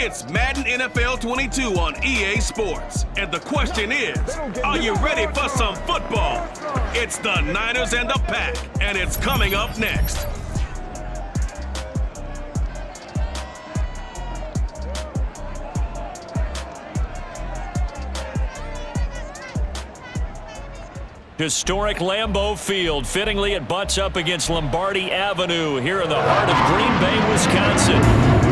It's Madden NFL 22 on EA Sports. And the question is, are you ready for some football? It's the Niners and the Pack, and it's coming up next. Historic Lambeau Field. Fittingly, it butts up against Lombardi Avenue here in the heart of Green Bay, Wisconsin.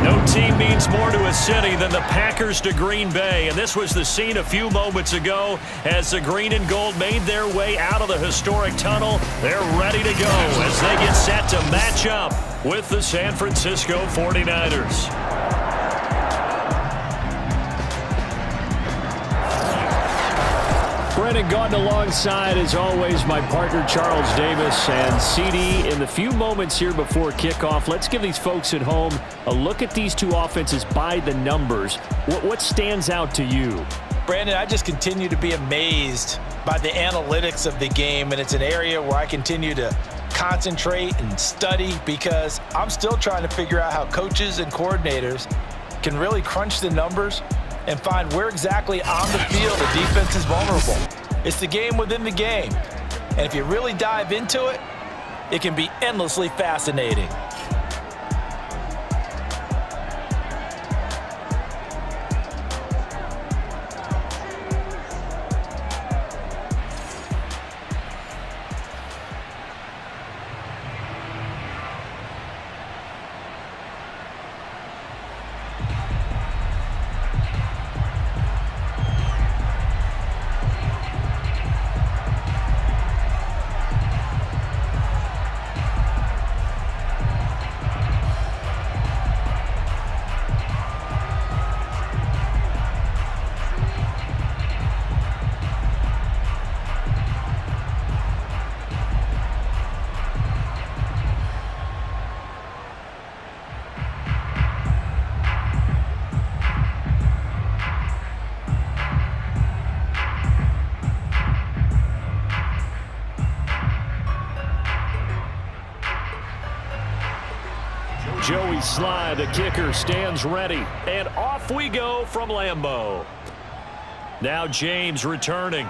No team means more to a city than the Packers to Green Bay, and this was the scene a few moments ago as the green and gold made their way out of the historic tunnel. They're ready to go as they get set to match up with the San Francisco 49ers. Brendan Gaudin alongside, as always, my partner Charles Davis. And CD, in the few moments here before kickoff, let's give these folks at home a look at these two offenses by the numbers. What stands out to you? Brandon, I just continue to be amazed by the analytics of the game, and it's an area where I continue to concentrate and study because I'm still trying to figure out how coaches and coordinators can really crunch the numbers and find where exactly on the field the defense is vulnerable. It's the game within the game. And if you really dive into it, it can be endlessly fascinating. Joey Sly, the kicker, stands ready. And off we go from Lambeau. Now James returning.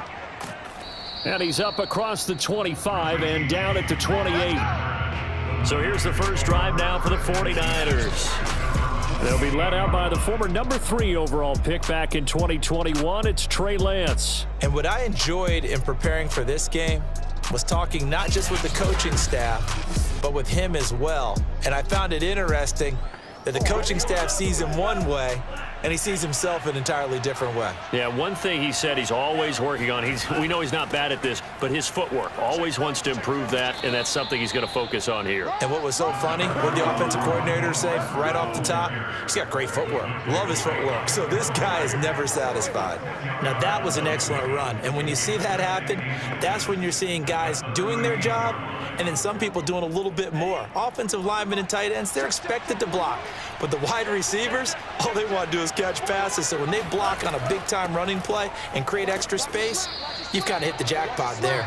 And he's up across the 25 and down at the 28. So here's the first drive now for the 49ers. They'll be led out by the former number 3 overall pick back in 2021. It's Trey Lance. And what I enjoyed in preparing for this game was talking not just with the coaching staff, but with him as well. And I found it interesting that the coaching staff sees him one way, and he sees himself an entirely different way. Yeah, one thing he said he's always working on, we know he's not bad at this, but his footwork, always wants to improve that, and that's something he's going to focus on here. And what was so funny, what did the offensive coordinator say right off the top? He's got great footwork. Love his footwork. So this guy is never satisfied. Now, that was an excellent run, and when you see that happen, that's when you're seeing guys doing their job, and then some people doing a little bit more. Offensive linemen and tight ends, they're expected to block. But the wide receivers, all they want to do is catch passes. So when they block on a big-time running play and create extra space, you've kind of hit the jackpot there.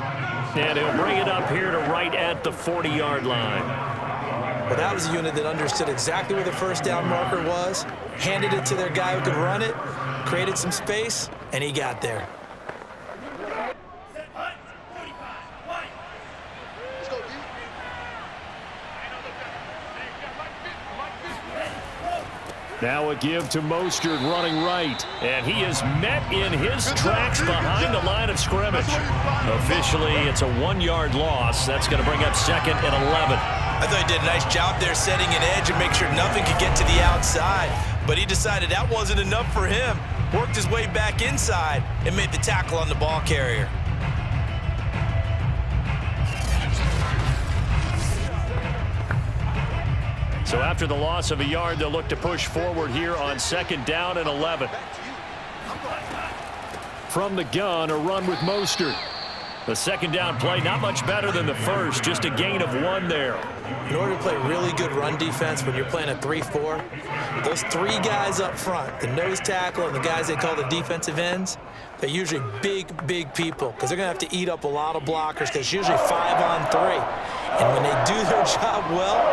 And he'll bring it up here to right at the 40-yard line. Well, that was a unit that understood exactly where the first down marker was, handed it to their guy who could run it, created some space, and he got there. Now a give to Mostert running right. And he is met in his tracks behind the line of scrimmage. Officially, it's a 1-yard loss. That's going to bring up second and 11. I thought he did a nice job there setting an edge and make sure nothing could get to the outside. But he decided that wasn't enough for him. Worked his way back inside and made the tackle on the ball carrier. So after the loss of a yard, they'll look to push forward here on second down and 11. From the gun, a run with Mostert. The second down play, not much better than the first, just a gain of 1 there. In order to play really good run defense when you're playing a 3-4, those 3 guys up front, the nose tackle and the guys they call the defensive ends, they're usually big people because they're going to have to eat up a lot of blockers because it's usually 5-on-3. And when they do their job well,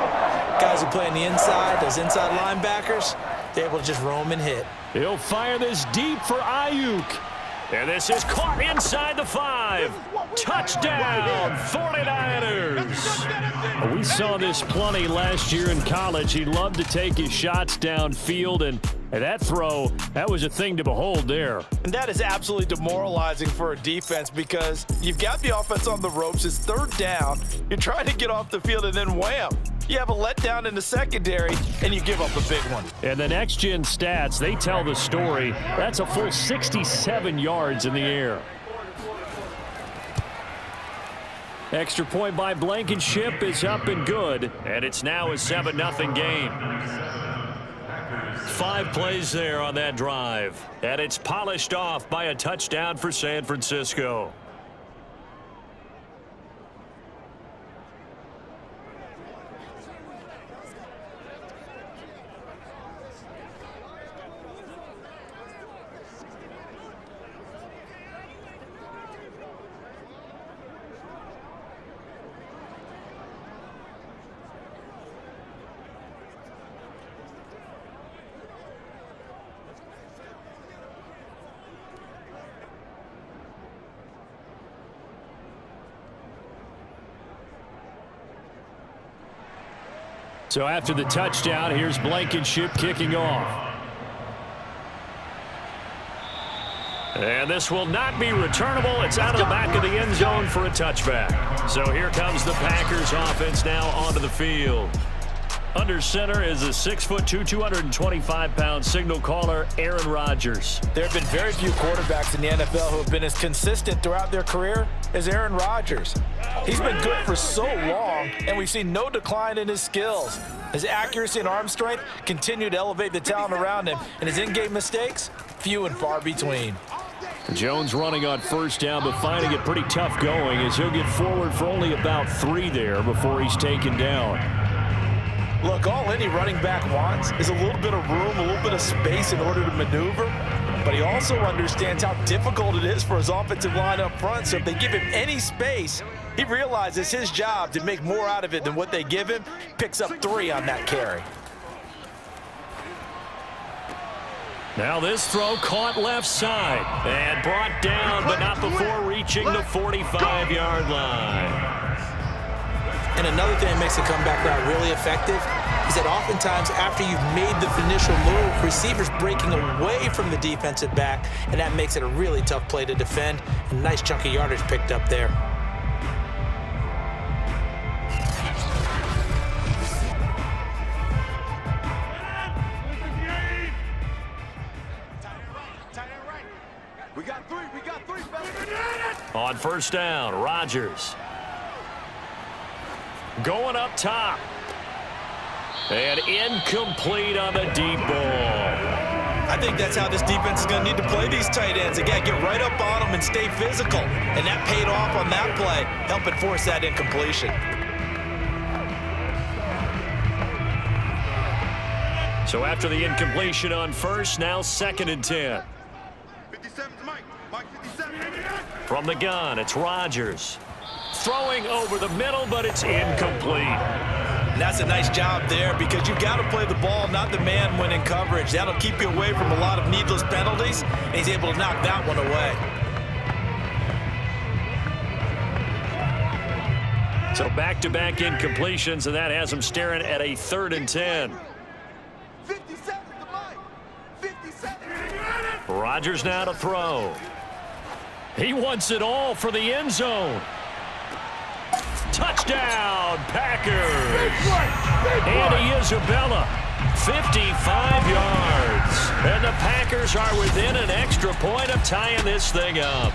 guys who play on the inside, those inside linebackers, They're able to just roam and hit. He'll fire this deep for Ayuk. And this is caught inside the 5. Touchdown, 49ers. We saw this plenty last year in college. He loved to take his shots downfield, and that throw, that was a thing to behold there. And that is absolutely demoralizing for a defense because you've got the offense on the ropes. It's third down. You're trying to get off the field, and then wham. You have a letdown in the secondary, and you give up a big one. And the next-gen stats, they tell the story. That's a full 67 yards in the air. Extra point by Blankenship is up and good, and it's now a 7-0 game. 5 plays there on that drive, and it's polished off by a touchdown for San Francisco. So after the touchdown, here's Blankenship kicking off. And this will not be returnable. It's out of the back of the end zone for a touchback. So here comes the Packers offense now onto the field. Under center is a 6'2", 225-pound signal caller, Aaron Rodgers. There have been very few quarterbacks in the NFL who have been as consistent throughout their career as Aaron Rodgers. He's been good for so long, and we've seen no decline in his skills. His accuracy and arm strength continue to elevate the talent around him, and his in-game mistakes, few and far between. Jones running on first down, but finding it pretty tough going as he'll get forward for only about 3 there before he's taken down. Look, all any running back wants is a little bit of room, a little bit of space in order to maneuver, but he also understands how difficult it is for his offensive line up front, so if they give him any space, he realizes his job to make more out of it than what they give him, picks up 3 on that carry. Now this throw caught left side and brought down, but not before reaching the 45-yard line. And another thing that makes the comeback route really effective is that oftentimes after you've made the initial move, receivers breaking away from the defensive back, and that makes it a really tough play to defend. A nice chunk of yardage picked up there. We got three, On first down, Rodgers. Going up top. And incomplete on the deep ball. I think that's how this defense is going to need to play these tight ends. They got to get right up on them and stay physical. And that paid off on that play, helping force that incompletion. So after the incompletion on first, now 2nd and 10. 57's Mike. Mike 57. From the gun, it's Rodgers. Throwing over the middle, but it's incomplete. And that's a nice job there because you've got to play the ball, not the man when in coverage. That'll keep you away from a lot of needless penalties, and he's able to knock that one away. So back-to-back incompletions, and that has him staring at a 3rd and 10. 57 to Mike. 57. Rodgers now to throw. He wants it all for the end zone. Touchdown, Packers. Andy Isabella, 55 yards. And the Packers are within an extra point of tying this thing up.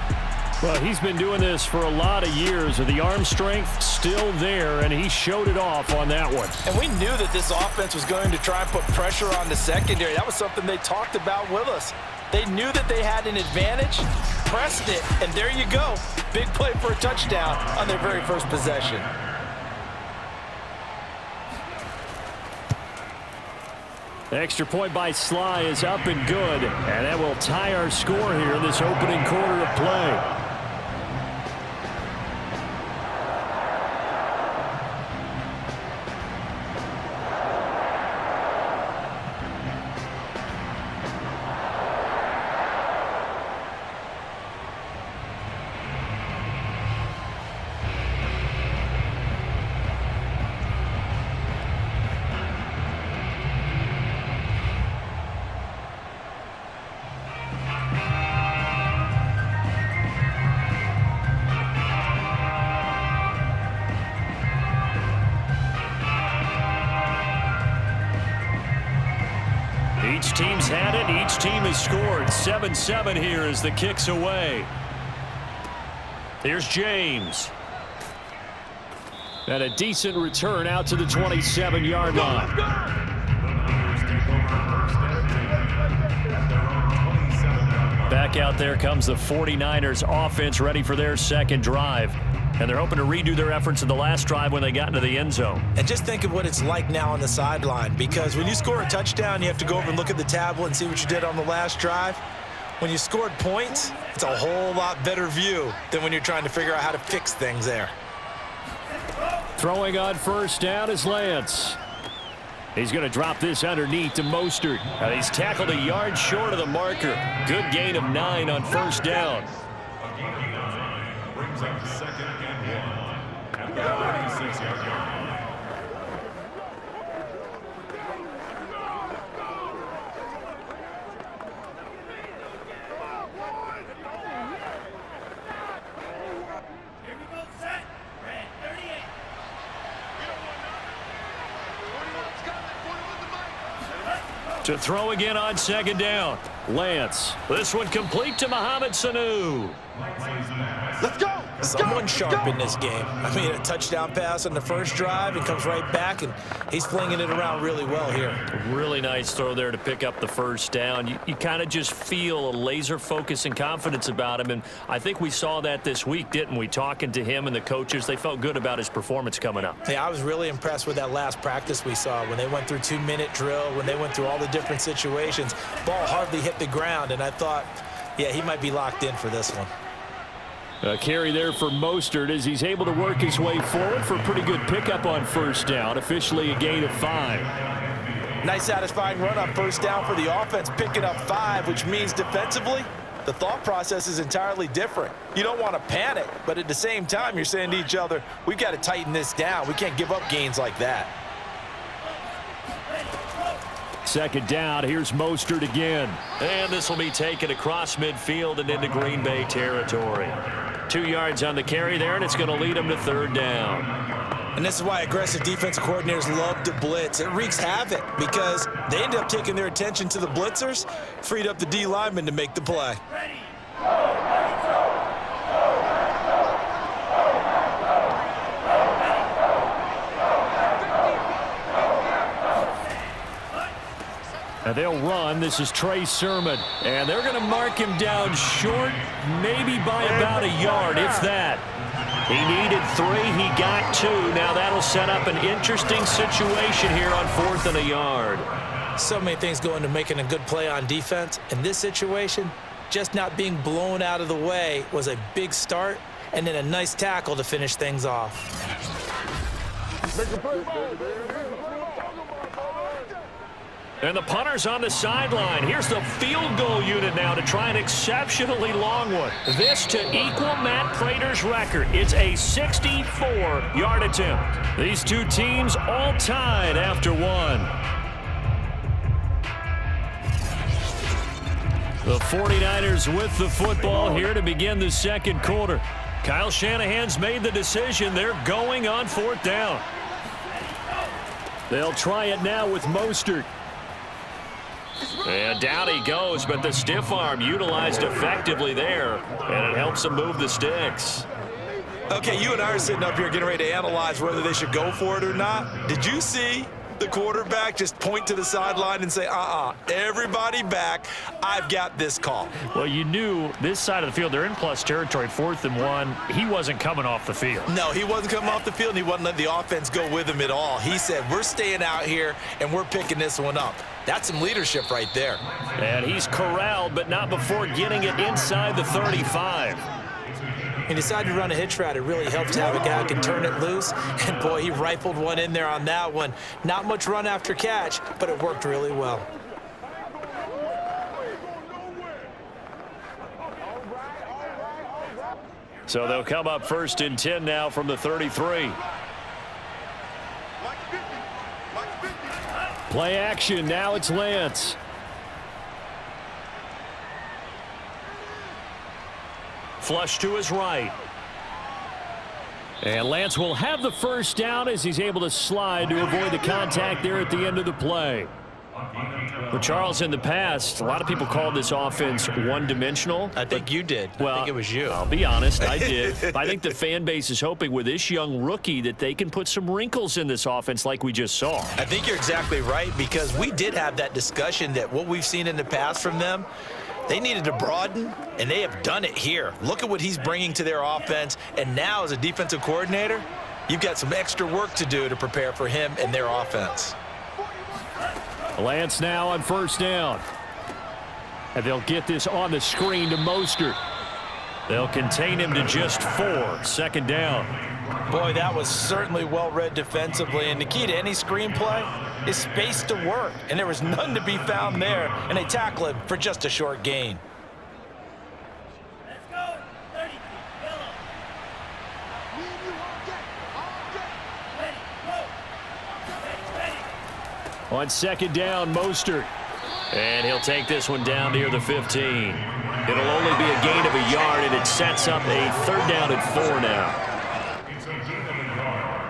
Well, he's been doing this for a lot of years, with the arm strength still there, and he showed it off on that one. And we knew that this offense was going to try and put pressure on the secondary. That was something they talked about with us. They knew that they had an advantage, pressed it, and there you go. Big play for a touchdown on their very first possession. The extra point by Sly is up and good, and that will tie our score here in this opening quarter of play. Each team's had it. Each team has scored. 7-7 here as the kick's away. Here's James. And a decent return out to the 27-yard line. Back out there comes the 49ers offense, ready for their second drive. And they're hoping to redo their efforts in the last drive when they got into the end zone. And just think of what it's like now on the sideline, because when you score a touchdown, you have to go over and look at the tablet and see what you did on the last drive. When you scored points, it's a whole lot better view than when you're trying to figure out how to fix things there. Throwing on first down is Lance. He's going to drop this underneath to Mostert. And he's tackled a yard short of the marker. Good gain of 9 on first down. Brings up 2nd and 1 at the 36-yard line. To throw again on 2nd down. Lance. This one complete to Mohamed Sanu. Let's go. Someone sharp in this game. I mean, a touchdown pass on the first drive and comes right back, and he's flinging it around really well here. Really nice throw there to pick up the first down. You kind of just feel a laser focus and confidence about him, and I think we saw that this week, didn't we? Talking to him and the coaches, they felt good about his performance coming up. Yeah, I was really impressed with that last practice we saw when they went through 2-minute drill, when they went through all the different situations. Ball hardly hit the ground, and I thought, yeah, he might be locked in for this one. A carry there for Mostert as he's able to work his way forward for a pretty good pickup on first down. Officially a gain of 5. Nice satisfying run on first down for the offense, picking up 5, which means defensively, the thought process is entirely different. You don't want to panic, but at the same time, you're saying to each other, we've got to tighten this down. We can't give up gains like that. 2nd down, here's Mostert again. And this will be taken across midfield and into Green Bay territory. 2 yards on the carry there, and it's going to lead them to 3rd down. And this is why aggressive defensive coordinators love to blitz. It wreaks havoc because they end up taking their attention to the blitzers, freed up the D lineman to make the play. And they'll run. This is Trey Sermon. And they're going to mark him down short, maybe by about a yard, if that. He needed 3. He got 2. Now that'll set up an interesting situation here on 4th and a yard. So many things go into making a good play on defense. In this situation, just not being blown out of the way was a big start, and then a nice tackle to finish things off. And the punter's on the sideline. Here's the field goal unit now to try an exceptionally long one. This to equal Matt Prater's record. It's a 64-yard attempt. These two teams all tied after 1. The 49ers with the football here to begin the 2nd quarter. Kyle Shanahan's made the decision. They're going on 4th down. They'll try it now with Mostert. And down he goes, but the stiff arm utilized effectively there, and it helps him move the sticks. Okay, you and I are sitting up here getting ready to analyze whether they should go for it or not. Did you see the quarterback just point to the sideline and say, everybody back, I've got this call? Well, you knew this side of the field, they're in plus territory, 4th and 1. He wasn't coming off the field. No, he wasn't coming off the field, and he wasn't letting the offense go with him at all. He said, we're staying out here, and we're picking this one up. That's some leadership right there. And he's corralled, but not before getting it inside the 35. He decided to run a hitch route. It really helps to have a guy who can turn it loose. And, boy, he rifled one in there on that one. Not much run after catch, but it worked really well. So they'll come up 1st and 10 now from the 33. Play action. Now it's Lance. Flush to his right. And Lance will have the first down as he's able to slide to avoid the contact there at the end of the play. Well, Charles, in the past, a lot of people called this offense one-dimensional. I think you did. Well, I think it was you. I'll be honest, I did. I think the fan base is hoping with this young rookie that they can put some wrinkles in this offense like we just saw. I think you're exactly right, because we did have that discussion that what we've seen in the past from them, they needed to broaden, and they have done it here. Look at what he's bringing to their offense, and now as a defensive coordinator, you've got some extra work to do to prepare for him and their offense. Lance now on first down. And they'll get this on the screen to Mostert. They'll contain him to just 4. Second down. Boy, that was certainly well-read defensively, and the key to any screenplay is space to work, and there was none to be found there, and they tackle him for just a short gain. On second down, Mostert. And he'll take this one down near the 15. It'll only be a gain of a yard, and it sets up a third down and 4 now. It's a gain of a yard,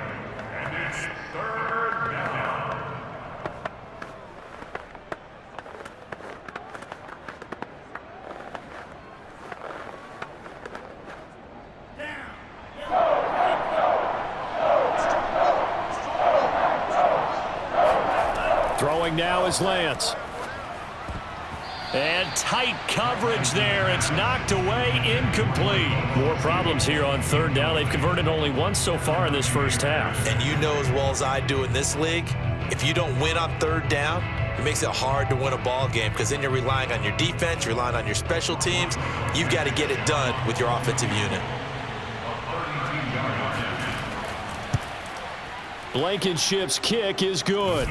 and it's third down. Throwing now is Lance. And tight coverage there. It's knocked away, incomplete. More problems here on third down. They've converted only once so far in this first half. And you know as well as I do in this league, if you don't win on third down, it makes it hard to win a ball game, because then you're relying on your defense, you're relying on your special teams. You've got to get it done with your offensive unit. Blankenship's kick is good.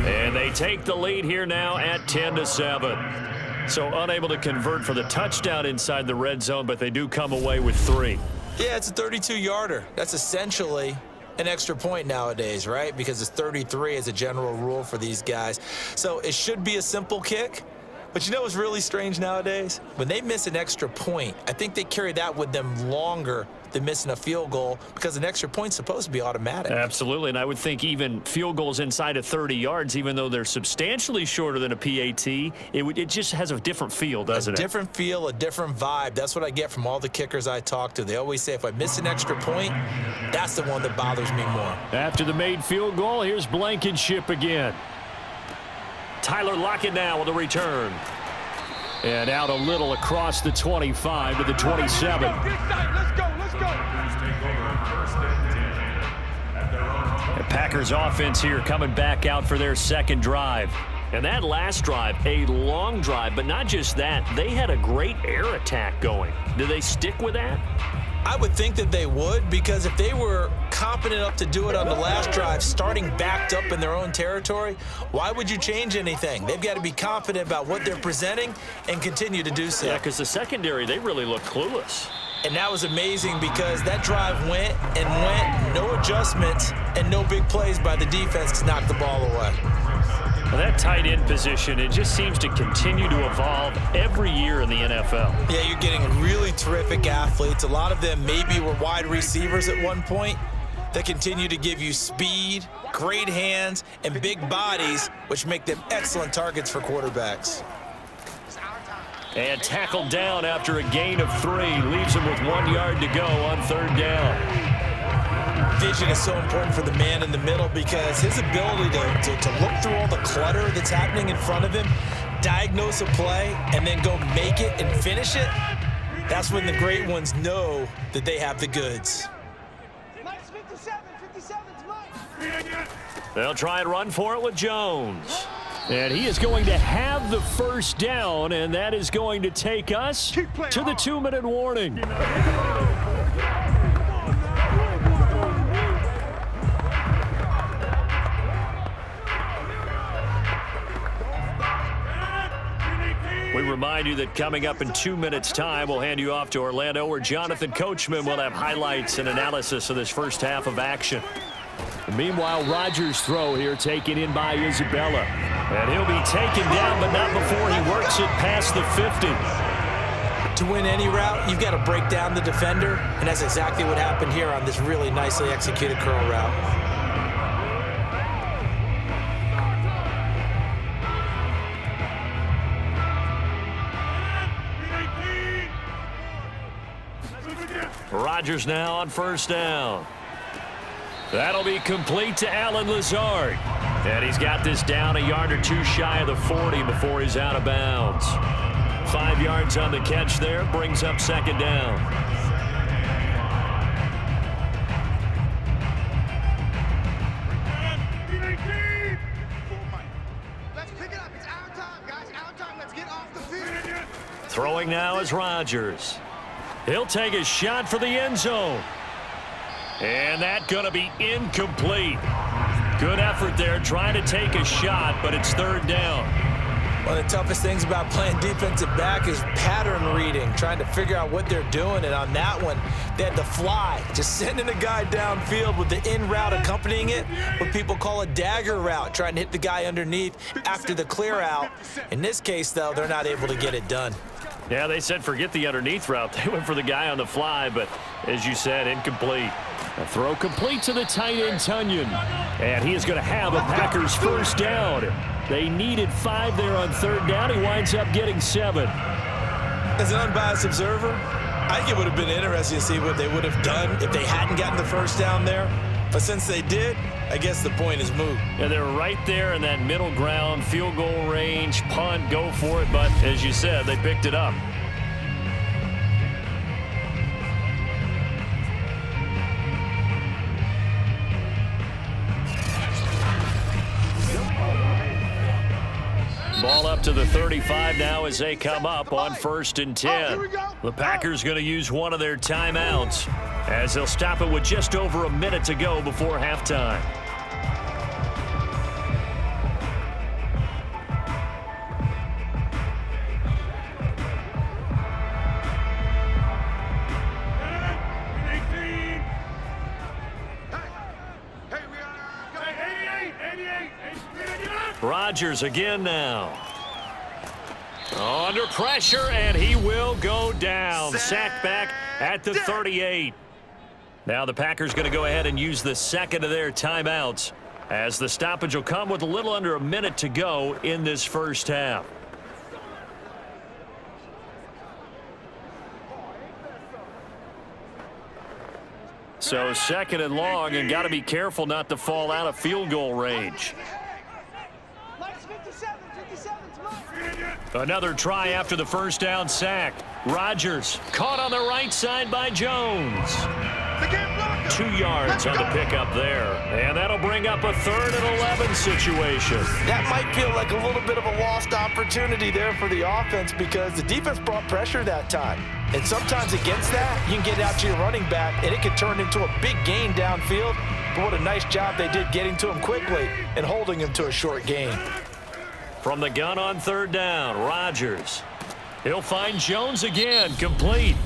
And they take the lead here now at 10-7. So unable to convert for the touchdown inside the red zone, but they do come away with 3. Yeah, it's a 32-yarder. That's essentially an extra point nowadays, right? Because it's 33 as a general rule for these guys. So it should be a simple kick. But you know what's really strange nowadays? When they miss an extra point, I think they carry that with them longer than missing a field goal, because an extra point's supposed to be automatic. Absolutely, and I would think even field goals inside of 30 yards, even though they're substantially shorter than a PAT, it just has a different feel, doesn't it? A different feel, a different vibe. That's what I get from all the kickers I talk to. They always say if I miss an extra point, that's the one that bothers me more. After the made field goal, here's Blankenship again. Tyler Lockett now with a return. And out a little across the 25 to the 27. Let's go. The Packers offense here coming back out for their second drive. And that last drive, a long drive, but not just that, they had a great air attack going. Do they stick with that? I would think that they would, because if they were confident enough to do it on the last drive, starting backed up in their own territory, why would you change anything? They've got to be confident about what they're presenting and continue to do so. Yeah, because the secondary, they really look clueless. And that was amazing, because that drive went, no adjustments, and no big plays by the defense to knock the ball away. Well, that tight end position, it just seems to continue to evolve every year in the NFL. Yeah, you're getting really terrific athletes. A lot of them maybe were wide receivers at one point that continue to give you speed, great hands, and big bodies, which make them excellent targets for quarterbacks. And tackled down after a gain of 3. Leaves him with 1 yard to go on third down. Vision is so important for the man in the middle, because his ability to look through all the clutter that's happening in front of him, diagnose a play, and then go make it and finish it, that's when the great ones know that they have the goods. Nice 57's mine. They'll try and run for it with Jones. And he is going to have the first down, and that is going to take us to the 2-minute warning. We remind you that coming up in 2 minutes' time, we'll hand you off to Orlando, where Jonathan Coachman will have highlights and analysis of this first half of action. Meanwhile, Rodgers' throw here taken in by Isabella. And he'll be taken down, but not before he works it past the 50. To win any route, you've got to break down the defender, and that's exactly what happened here on this really nicely executed curl route. Rodgers now on first down. That'll be complete to Allen Lazard. And he's got this down a yard or two shy of the 40 before he's out of bounds. 5 yards on the catch there, brings up second down. Let's pick it up. It's our time, guys. Our time. Let's get off the field. Throwing now is Rodgers. He'll take a shot for the end zone. And that's going to be incomplete. Good effort there trying to take a shot, but it's third down. One of the toughest things about playing defensive back is pattern reading, trying to figure out what they're doing. And on that one, they had to fly, just sending a guy downfield with the in route accompanying it, what people call a dagger route, trying to hit the guy underneath after the clear out. In this case, though, they're not able to get it done. Yeah, they said forget the underneath route. They went for the guy on the fly, but as you said, incomplete. A throw complete to the tight end, Tunyon. And he is going to have a Packers first down. They needed 5 there on third down. He winds up getting 7. As an unbiased observer, I think it would have been interesting to see what they would have done if they hadn't gotten the first down there. But since they did, I guess the point is moot. Yeah, they're right there in that middle ground, field goal range, punt, go for it. But as you said, they picked it up. Ball up to the 35 now as they come up on 1st and 10. The Packers going to use one of their timeouts as they'll stop it with just over a minute to go before halftime. Rodgers again now. Under pressure, and he will go down. Sacked back at the 38. Now the Packers going to go ahead and use the second of their timeouts as the stoppage will come with a little under a minute to go in this first half. So second and long, and got to be careful not to fall out of field goal range. Another try after the first down sack. Rodgers caught on the right side by Jones. 2 yards on the pickup there. And that'll bring up a 3rd and 11 situation. That might feel like a little bit of a lost opportunity there for the offense because the defense brought pressure that time. And sometimes against that, you can get out to your running back, and it can turn into a big gain downfield. But what a nice job they did getting to him quickly and holding him to a short gain. From the gun on third down, Rodgers. He'll find Jones again, complete.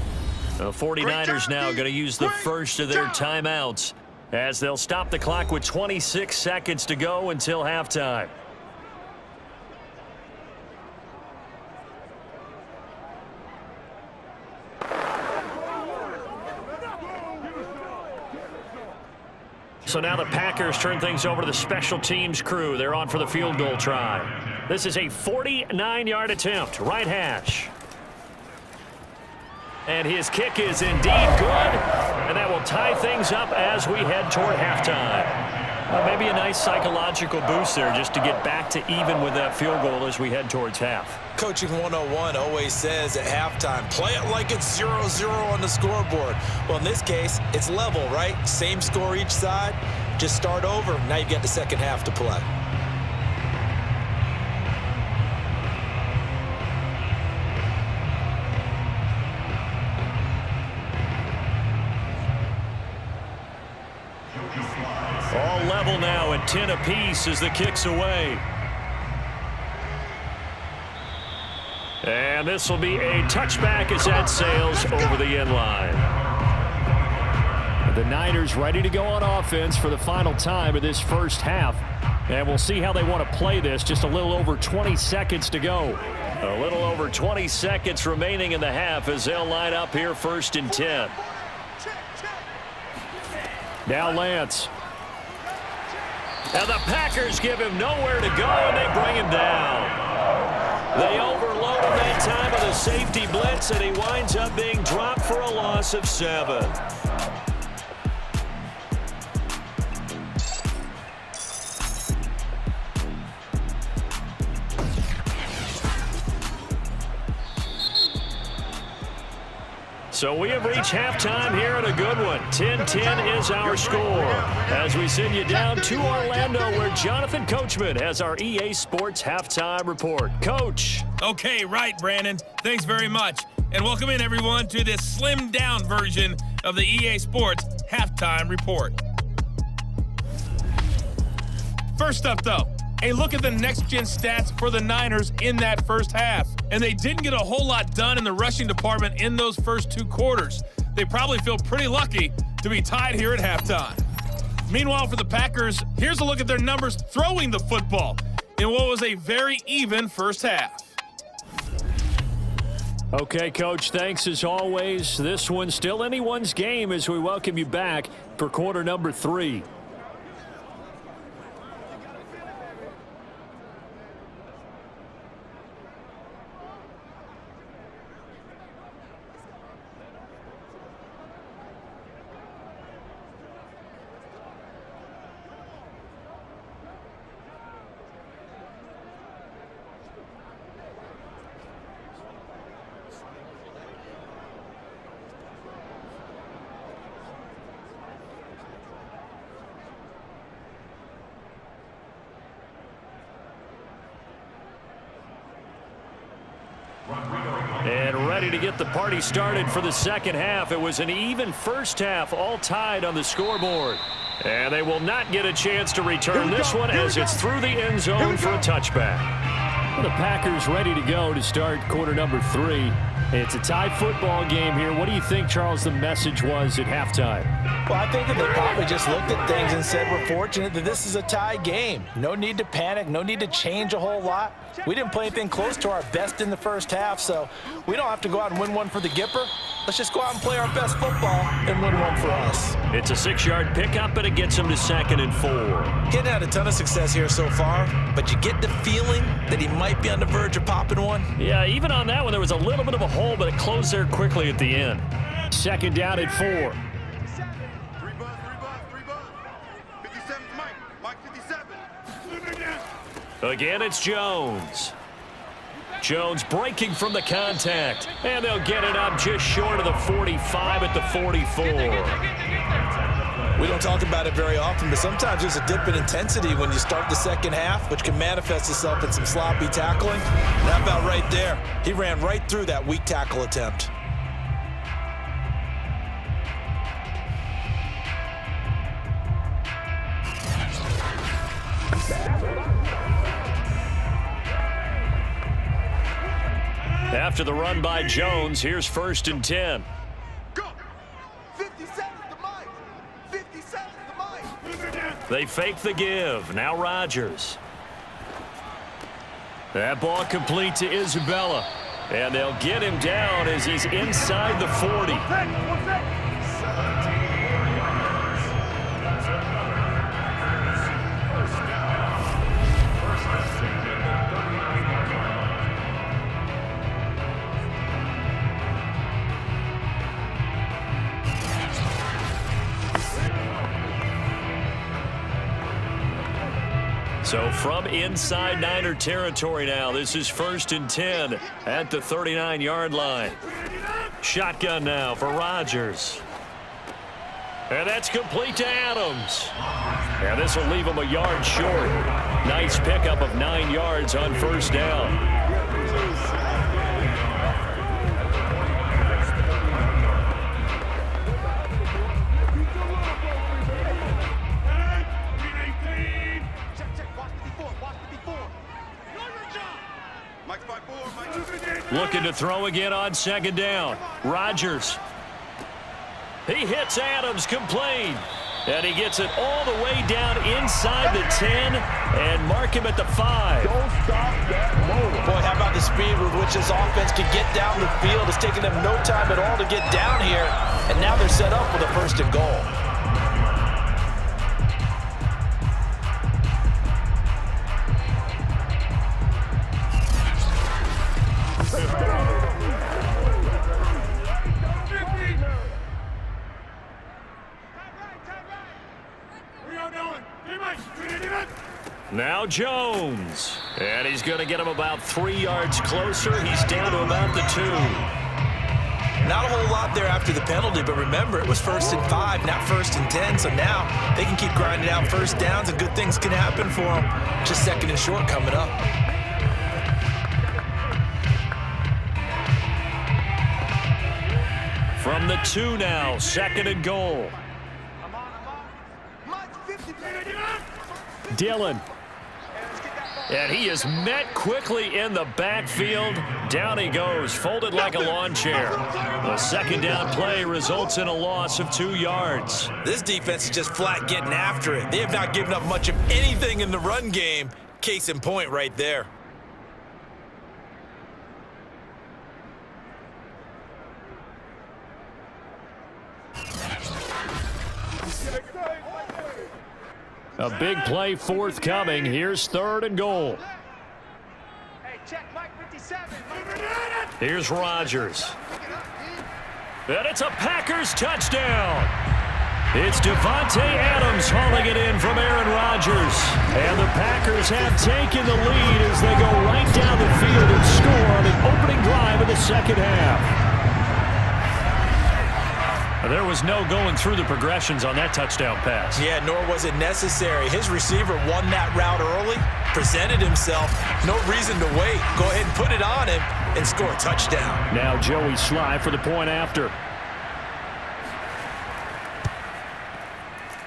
The 49ers now going to use the first of their timeouts as they'll stop the clock with 26 seconds to go until halftime. So now the Packers turn things over to the special teams crew. They're on for the field goal try. This is a 49-yard attempt, right hash. And his kick is indeed good, and that will tie things up as we head toward halftime. Maybe a nice psychological boost there just to get back to even with that field goal as we head towards half. Coaching 101 always says at halftime, play it like it's 0-0 on the scoreboard. Well, in this case, it's level, right? Same score each side. Just start over. Now you've got the second half to play. All level now at 10 apiece as the kick's away. And this will be a touchback as that sails over the end line. The Niners ready to go on offense for the final time of this first half. And we'll see how they want to play this. Just a little over 20 seconds to go. A little over 20 seconds remaining in the half as they'll line up here 1st and 10. Now Lance. And the Packers give him nowhere to go, and they bring him down. They overload him at time of the safety blitz, and he winds up being dropped for a loss of 7. So we have reached halftime here at a good one. 10-10 is our score. As we send you down to Orlando, where Jonathan Coachman has our EA Sports halftime report. Coach. Okay, right, Brandon. Thanks very much. And welcome in, everyone, to this slimmed-down version of the EA Sports halftime report. First up, though, a look at the next-gen stats for the Niners in that first half. And they didn't get a whole lot done in the rushing department in those first 2 quarters. They probably feel pretty lucky to be tied here at halftime. Meanwhile, for the Packers, here's a look at their numbers throwing the football in what was a very even first half. Okay, Coach, thanks as always. This one's still anyone's game as we welcome you back for quarter number 3. And ready to get the party started for the second half. It was an even first half, all tied on the scoreboard. And they will not get a chance to return this one as it's through the end zone for a touchback. The Packers ready to go to start quarter number 3. It's a tie football game here. What do you think, Charles, the message was at halftime? Well, I think that they probably just looked at things and said, we're fortunate that this is a tie game. No need to panic, no need to change a whole lot. We didn't play anything close to our best in the first half, so we don't have to go out and win one for the Gipper. Let's just go out and play our best football and win one for us. It's a 6-yard pickup, but it gets them to 2nd and 4. Getting had a ton of success here so far, but you get the feeling that he might be on the verge of popping one. Yeah, even on that one, there was a little bit of a hole, but it closed there quickly at the end. 2nd down at 4. 3 buzz. 57 Mike 57. Again, it's Jones. Jones breaking from the contact, and they'll get it up just short of the 45 at the 44. We don't talk about it very often, but sometimes there's a dip in intensity when you start the second half, which can manifest itself in some sloppy tackling. And that about right there. He ran right through that weak tackle attempt. After the run by Jones, here's 1st and 10. Go! 57 to Mike. 57 to Mike. They fake the give. Now Rodgers. That ball complete to Isabella. And they'll get him down as he's inside the 40. So from inside Niner territory now, this is 1st and 10 at the 39-yard line. Shotgun now for Rodgers. And that's complete to Adams. And this will leave him a yard short. Nice pickup of 9 yards on 1st down. Looking to throw again on 2nd down. Rodgers. He hits Adams complete. And he gets it all the way down inside the 10 and mark him at the 5. Don't stop that motor. Boy, how about the speed with which this offense can get down the field? It's taking them no time at all to get down here. And now they're set up with a 1st and goal. Now Jones. And he's going to get him about 3 yards closer. He's down to about the 2. Not a whole lot there after the penalty, but remember, it was 1st and 5, not 1st and 10, so now they can keep grinding out first downs and good things can happen for them. Just 2nd and short coming up. From the 2 now, 2nd and goal. Dillon. And he is met quickly in the backfield. Down he goes, folded like a lawn chair. The 2nd down play results in a loss of 2 yards. This defense is just flat getting after it. They have not given up much of anything in the run game. Case in point right there. A big play forthcoming. Here's 3rd and goal. Hey, check Mike 57. Here's Rodgers. And it's a Packers touchdown. It's Devontae Adams hauling it in from Aaron Rodgers. And the Packers have taken the lead as they go right down the field and score on the opening drive of the 2nd half. There was no going through the progressions on that touchdown pass. Yeah, nor was it necessary. His receiver won that route early, presented himself. No reason to wait. Go ahead and put it on him and score a touchdown. Now Joey Sly for the point after.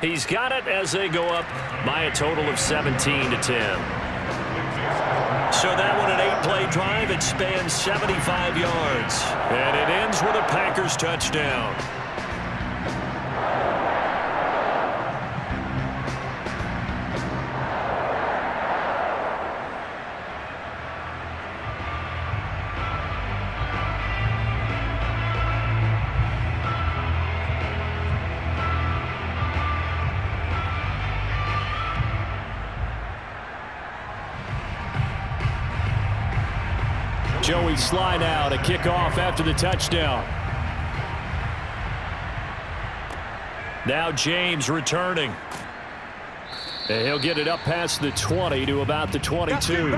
He's got it as they go up by a total of 17-10. So that one, an 8-play drive. It spans 75 yards. And it ends with a Packers touchdown. Joey Sly now to kick off after the touchdown. Now James returning. And he'll get it up past the 20 to about the 22.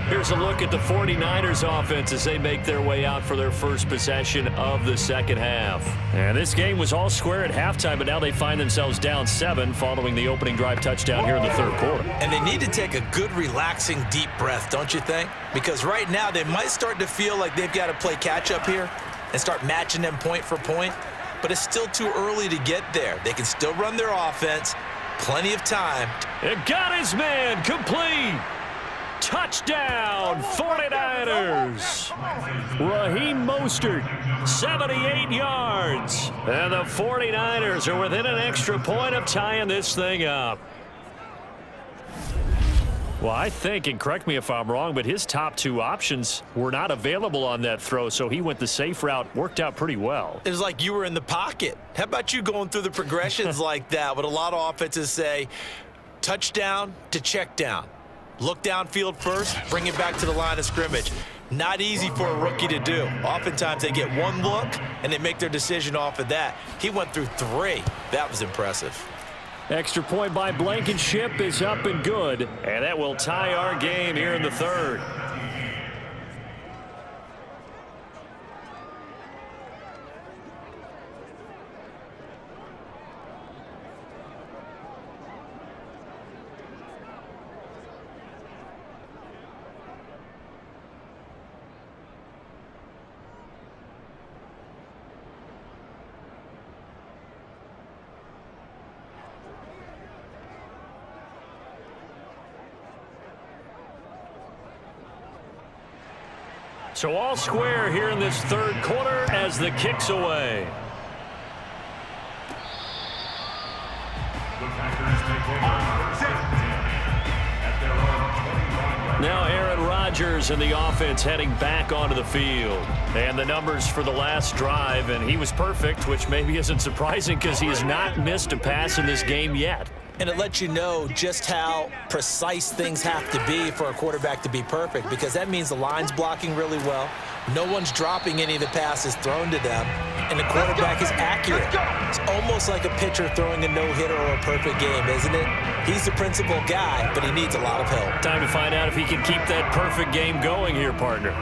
Here's a look at the 49ers offense as they make their way out for their first possession of the 2nd half. And this game was all square at halftime, but now they find themselves down 7 following the opening drive touchdown here in the 3rd quarter. And they need to take a good, relaxing, deep breath, don't you think? Because right now they might start to feel like they've got to play catch-up here and start matching them point for point. But it's still too early to get there. They can still run their offense. Plenty of time. It got his man complete. Touchdown, 49ers. Raheem Mostert, 78 yards. And the 49ers are within an extra point of tying this thing up. Well, I think, and correct me if I'm wrong, but his top 2 options were not available on that throw, so he went the safe route. Worked out pretty well. It was like you were in the pocket. How about you going through the progressions like that? What a lot of offenses say, touchdown to check down. Look downfield first, bring it back to the line of scrimmage. Not easy for a rookie to do. Oftentimes they get one look and they make their decision off of that. He went through 3. That was impressive. Extra point by Blankenship is up and good, and that will tie our game here in the 3rd. So all square here in this 3rd quarter as the kick's away. Now Aaron Rodgers and the offense heading back onto the field. And the numbers for the last drive, and he was perfect, which maybe isn't surprising because he has not missed a pass in this game yet. And it lets you know just how precise things have to be for a quarterback to be perfect, because that means the line's blocking really well, no one's dropping any of the passes thrown to them, and the quarterback is accurate. It's almost like a pitcher throwing a no-hitter or a perfect game, isn't it? He's the principal guy, but he needs a lot of help. Time to find out if he can keep that perfect game going here, partner.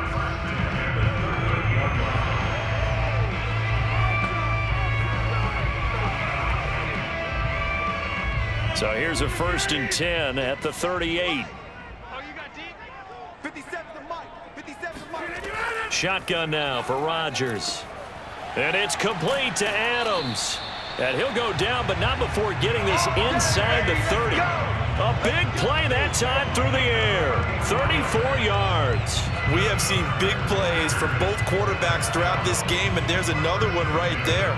So here's a 1st and 10 at the 38. Oh, you got deep? 57 to Mike. 57 to Mike. Shotgun now for Rodgers. And it's complete to Adams. And he'll go down, but not before getting this inside the 30. A big play that time through the air. 34 yards. We have seen big plays from both quarterbacks throughout this game, and there's another one right there.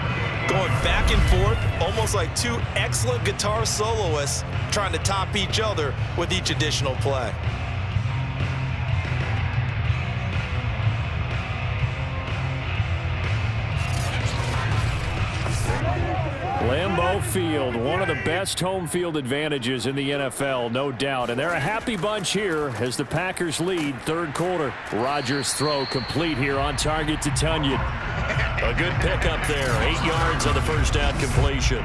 Going back and forth, almost like two excellent guitar soloists trying to top each other with each additional play. Lambeau Field, one of the best home field advantages in the NFL, no doubt. And they're a happy bunch here as the Packers lead 3rd quarter. Rodgers' throw complete here on target to Tunyon. A good pickup there, 8 yards on the first down completion.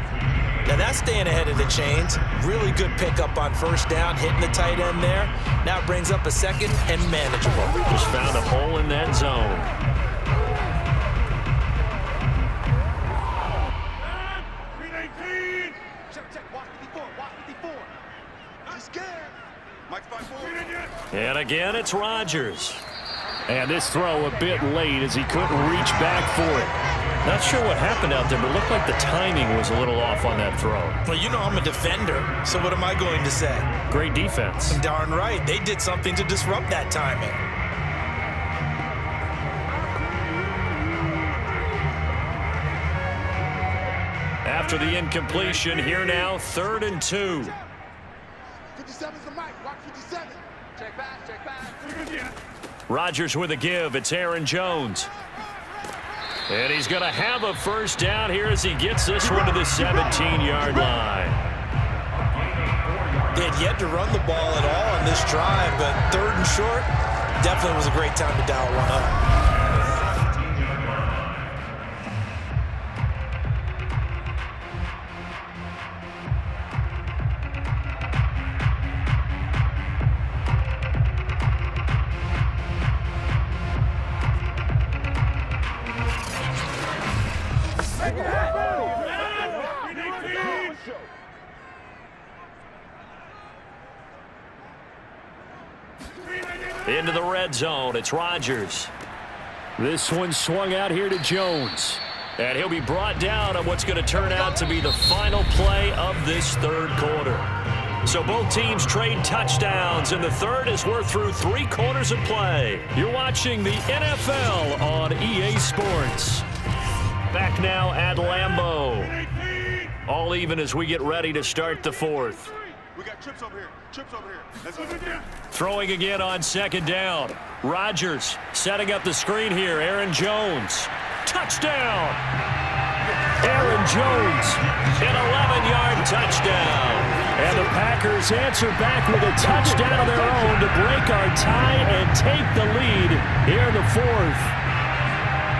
Now that's staying ahead of the chains. Really good pickup on 1st down, hitting the tight end there. Now it brings up a 2nd and manageable. Just found a hole in that zone. And again, it's Rodgers. And this throw a bit late as he couldn't reach back for it. Not sure what happened out there, but it looked like the timing was a little off on that throw. Well, you know I'm a defender, so what am I going to say? Great defense. Darn right. They did something to disrupt that timing. After the incompletion, here now, 3rd and 2. 57's the mic. Watch 57. Check back, check back. Rodgers with a give. It's Aaron Jones. And he's going to have a 1st down here as he gets this one to the 17-yard line. They had yet to run the ball at all on this drive, but 3rd and short definitely was a great time to dial one up. Into the red zone, it's Rodgers. This one swung out here to Jones. And he'll be brought down on what's going to turn out to be the final play of this 3rd quarter. So both teams trade touchdowns, and the 3rd as we're through 3 quarters of play. You're watching the NFL on EA Sports. Back now at Lambeau. All even as we get ready to start the 4th. We got trips over here. Trips over here. Let's go. Throwing again on 2nd down. Rodgers setting up the screen here. Aaron Jones. Touchdown! Aaron Jones, an 11-yard touchdown. And the Packers answer back with a touchdown of their own to break our tie and take the lead here in the 4th.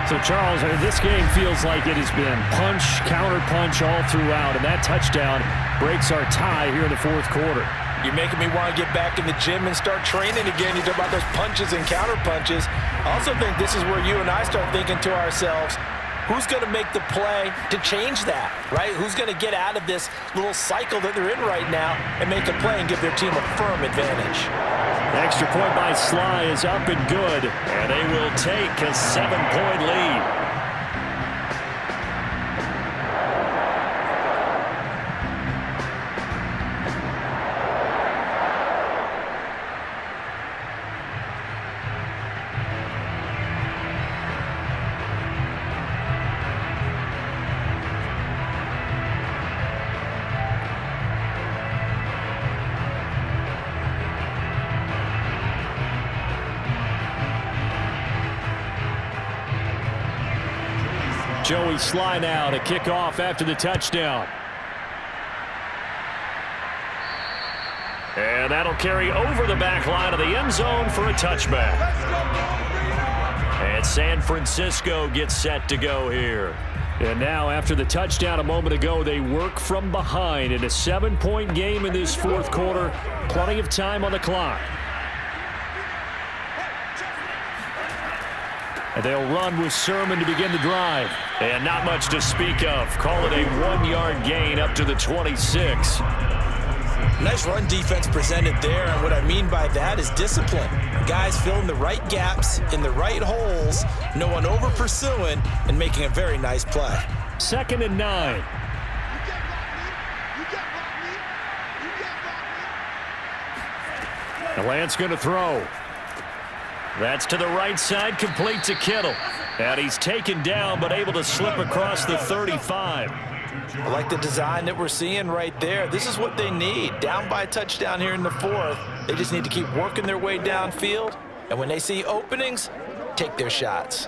So, Charles, this game feels like it has been punch, counter-punch all throughout, and that touchdown breaks our tie here in the 4th quarter. You're making me want to get back in the gym and start training again. You talk about those punches and counter-punches. I also think this is where you and I start thinking to ourselves, who's going to make the play to change that, right? Who's going to get out of this little cycle that they're in right now and make a play and give their team a firm advantage? The extra point by Sly is up and good, and they will take a 7-point lead. Joey Sly now to kick off after the touchdown. And that'll carry over the back line of the end zone for a touchback. And San Francisco gets set to go here. And now, after the touchdown a moment ago, they work from behind in a 7-point game in this fourth quarter. Plenty of time on the clock. And they'll run with Sermon to begin the drive. And not much to speak of. Call it a 1-yard gain up to the 26. Nice run defense presented there, and what I mean by that is discipline. Guys filling the right gaps in the right holes, no one over pursuing, and making a very nice play. 2nd and 9. And Lance going to throw. That's to the right side, complete to Kittle. And he's taken down, but able to slip across the 35. I like the design that we're seeing right there. This is what they need. Down by a touchdown here in the fourth. They just need to keep working their way downfield. And when they see openings, take their shots.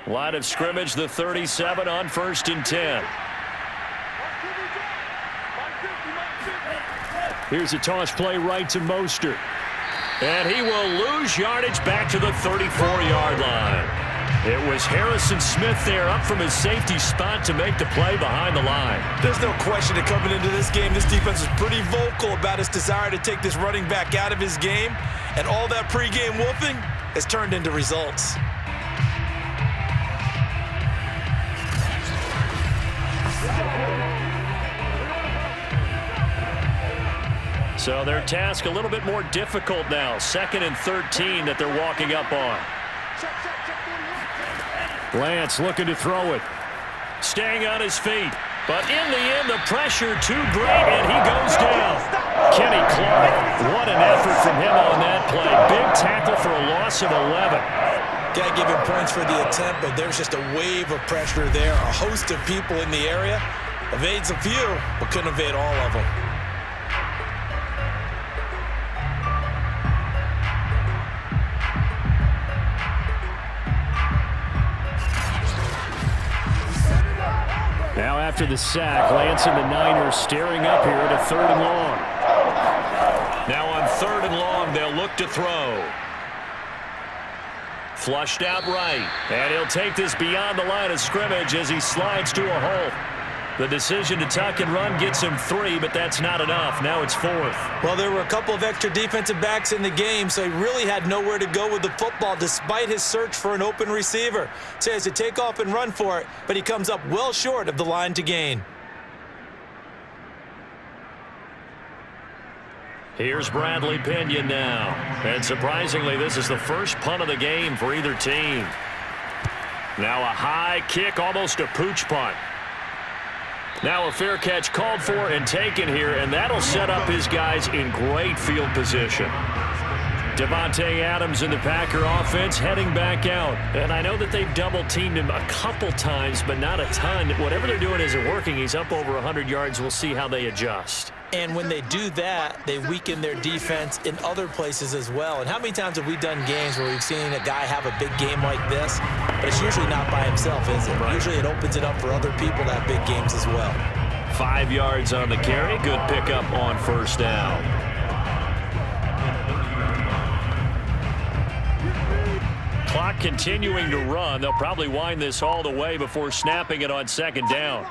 Line of scrimmage, the 37 on 1st and 10. Here's a toss play right to Mostert. And he will lose yardage back to the 34-yard line. It was Harrison Smith there up from his safety spot to make the play behind the line. There's no question that coming into this game, this defense is pretty vocal about its desire to take this running back out of his game. And all that pregame wolfing has turned into results. So their task a little bit more difficult now. 2nd and 13 that they're walking up on. Lance looking to throw it. Staying on his feet. But in the end, the pressure too great, and he goes down. Kenny Clark, what an effort from him on that play. Big tackle for a loss of 11. Got to give him points for the attempt, but there's just a wave of pressure there. A host of people in the area. Evades a few, but couldn't evade all of them. Now after the sack, Lance and the Niners staring up here at a 3rd and long. Now on 3rd and long, they'll look to throw. Flushed out right. And he'll take this beyond the line of scrimmage as he slides to a halt. The decision to tuck and run gets him 3, but that's not enough. Now it's 4th. Well, there were a couple of extra defensive backs in the game, so he really had nowhere to go with the football despite his search for an open receiver. So he has to take off and run for it, but he comes up well short of the line to gain. Here's Bradley Pinion now. And surprisingly, this is the first punt of the game for either team. Now a high kick, almost a pooch punt. Now a fair catch called for and taken here, and that'll set up his guys in great field position. Devontae Adams in the Packer offense heading back out. And I know that they've double-teamed him a couple times, but not a ton. Whatever they're doing isn't working. He's up over 100 yards. We'll see how they adjust. And when they do that, they weaken their defense in other places as well. And how many times have we done games where we've seen a guy have a big game like this, but it's usually not by himself, is it? Right. Usually it opens it up for other people to have big games as well. 5 yards on the carry. Good pickup on 1st down. Clock continuing to run. They'll probably wind this all the way before snapping it on 2nd down.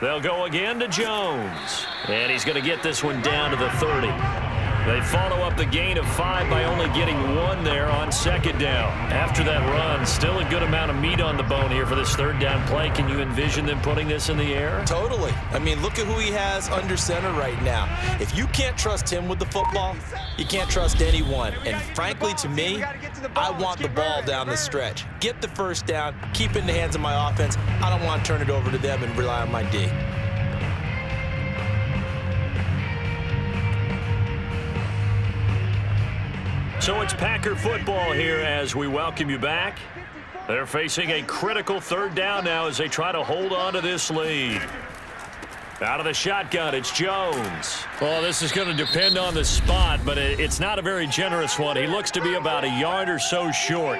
They'll go again to Jones. And he's going to get this one down to the 30. They follow up the gain of 5 by only getting 1 there on 2nd down. After that run, still a good amount of meat on the bone here for this 3rd down play. Can you envision them putting this in the air? Totally. I mean, look at who he has under center right now. If you can't trust him with the football, you can't trust anyone. And frankly, to me, I want the ball down the stretch. Get the 1st down, keep it in the hands of my offense. I don't want to turn it over to them and rely on my D. So it's Packer football here as we welcome you back. They're facing a critical 3rd down now as they try to hold on to this lead. Out of the shotgun, it's Jones. Well, this is going to depend on the spot, but it's not a very generous one. He looks to be about a yard or so short.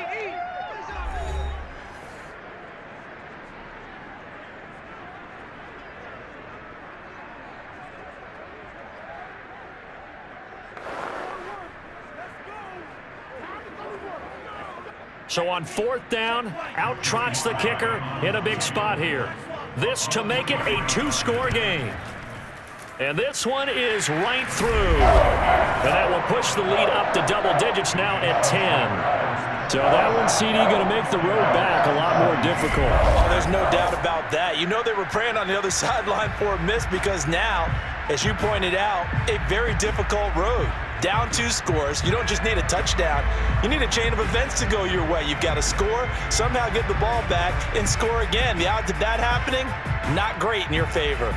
So on 4th down, out trots the kicker in a big spot here. This to make it a 2-score game. And this one is right through. And that will push the lead up to double digits now at 10. So that one, CD, going to make the road back a lot more difficult. Oh, there's no doubt about that. You know they were praying on the other sideline for a miss because now, as you pointed out, a very difficult road. Down 2 scores. You don't just need a touchdown. You need a chain of events to go your way. You've got to score, somehow get the ball back, and score again. The odds of that happening, not great in your favor.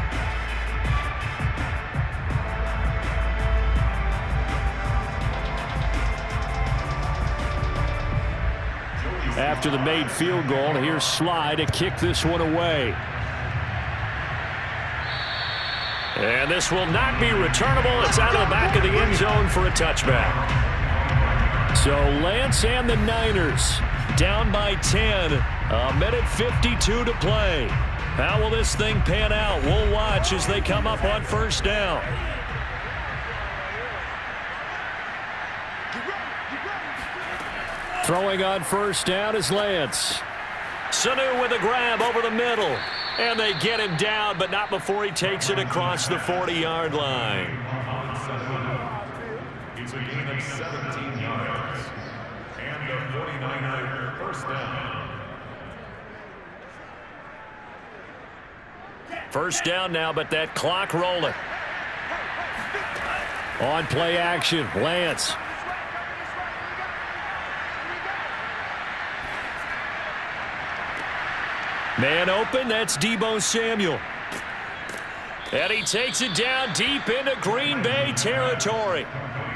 After the made field goal, here's Sly to kick this one away. And this will not be returnable. It's out of the back of the end zone for a touchback. So Lance and the Niners down by 10. A minute 52 to play. How will this thing pan out? We'll watch as they come up on 1st down. Throwing on 1st down is Lance. Sanu with a grab over the middle. And they get him down, but not before he takes it across the 40-yard line. It's a gain of 17 yards. And a 49er 1st down. 1st down now, but that clock rolling. On play action, Lance. Man open, that's Deebo Samuel. And he takes it down deep into Green Bay territory.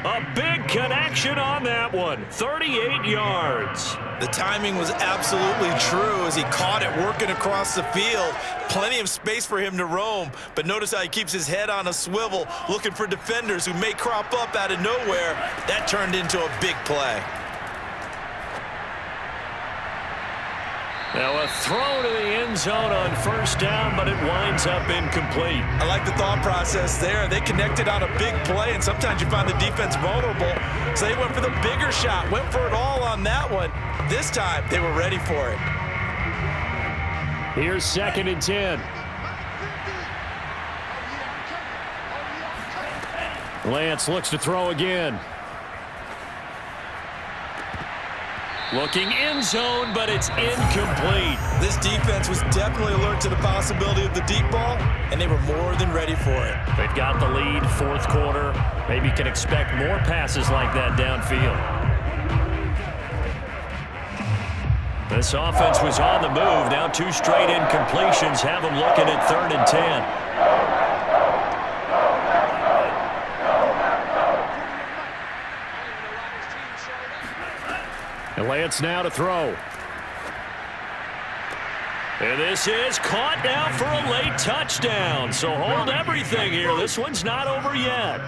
A big connection on that one, 38 yards. The timing was absolutely true as he caught it working across the field. Plenty of space for him to roam, but notice how he keeps his head on a swivel, looking for defenders who may crop up out of nowhere. That turned into a big play. Now a throw to the end zone on 1st down, but it winds up incomplete. I like the thought process there. They connected on a big play, and sometimes you find the defense vulnerable. So they went for the bigger shot, went for it all on that one. This time, they were ready for it. Here's 2nd and 10. Lance looks to throw again. Looking end zone, but it's incomplete. This defense was definitely alert to the possibility of the deep ball, and they were more than ready for it. They've got the lead, 4th quarter. Maybe can expect more passes like that downfield. This offense was on the move. Now 2 straight incompletions have them looking at 3rd and 10. And Lance now to throw. And this is caught now for a late touchdown. So hold everything here. This one's not over yet.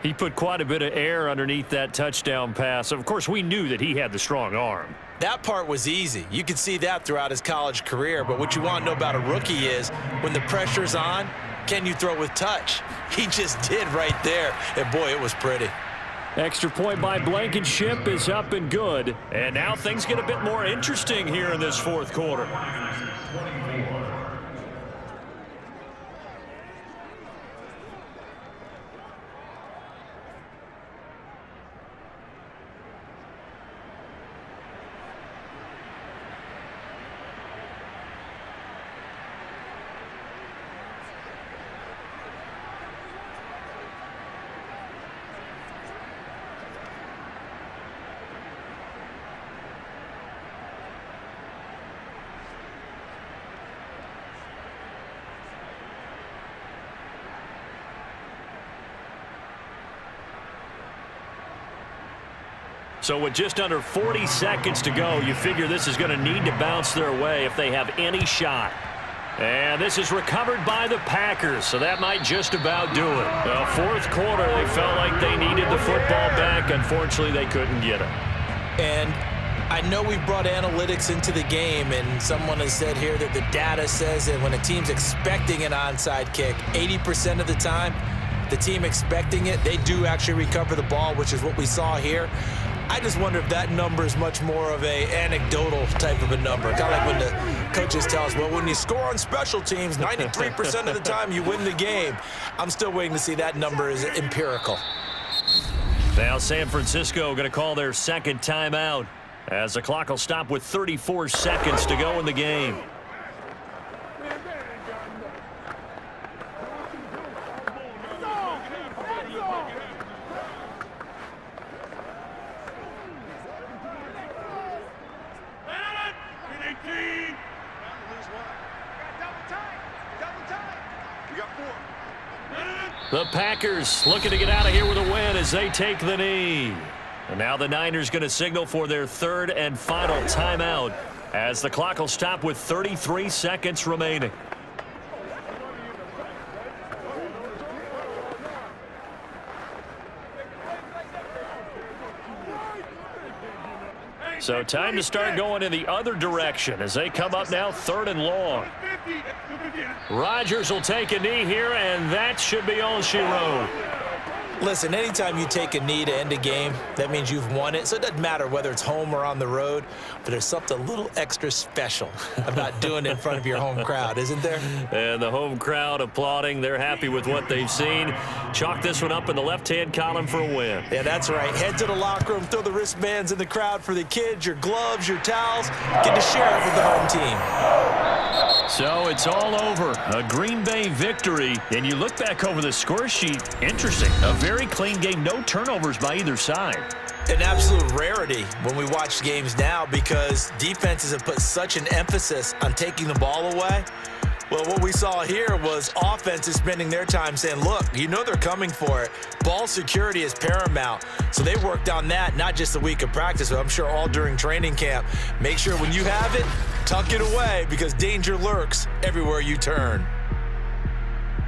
He put quite a bit of air underneath that touchdown pass. Of course, we knew that he had the strong arm. That part was easy. You could see that throughout his college career. But what you want to know about a rookie is when the pressure's on, can you throw with touch? He just did right there. And, boy, it was pretty. Extra point by Blankenship is up and good. And now things get a bit more interesting here in this 4th quarter. So with just under 40 seconds to go, you figure this is going to need to bounce their way if they have any shot. And this is recovered by the Packers, so that might just about do it. The fourth quarter, they felt like they needed the football back. Unfortunately, they couldn't get it. And I know we've brought analytics into the game, and someone has said here that the data says that when a team's expecting an onside kick, 80% of the time, the team expecting it, they do actually recover the ball, which is what we saw here. I just wonder if that number is much more of a anecdotal type of a number. Kind of like when the coaches tell us, well, when you score on special teams, 93% of the time you win the game. I'm still waiting to see that number is empirical. Now San Francisco going to call their second timeout as the clock will stop with 34 seconds to go in the game. The Packers looking to get out of here with a win as they take the knee. And now the Niners going to signal for their third and final timeout as the clock will stop with 33 seconds remaining. So time to start going in the other direction as they come up now third and long. Rodgers will take a knee here, and that should be all she wrote. Listen, anytime you take a knee to end a game, that means you've won it. So it doesn't matter whether it's home or on the road, but there's something a little extra special about doing it in front of your home crowd, isn't there? And the home crowd applauding. They're happy with what they've seen. Chalk this one up in the left-hand column for a win. Yeah, that's right. Head to the locker room, throw the wristbands in the crowd for the kids, your gloves, your towels. Get to share it with the home team. So it's all over. A Green Bay victory. And you look back over the score sheet. Interesting. A very clean game. No turnovers by either side. An absolute rarity when we watch games now because defenses have put such an emphasis on taking the ball away. Well, what we saw here was offenses spending their time saying, look, you know they're coming for it. Ball security is paramount. So they worked on that, not just a week of practice, but I'm sure all during training camp. Make sure when you have it, tuck it away because danger lurks everywhere you turn.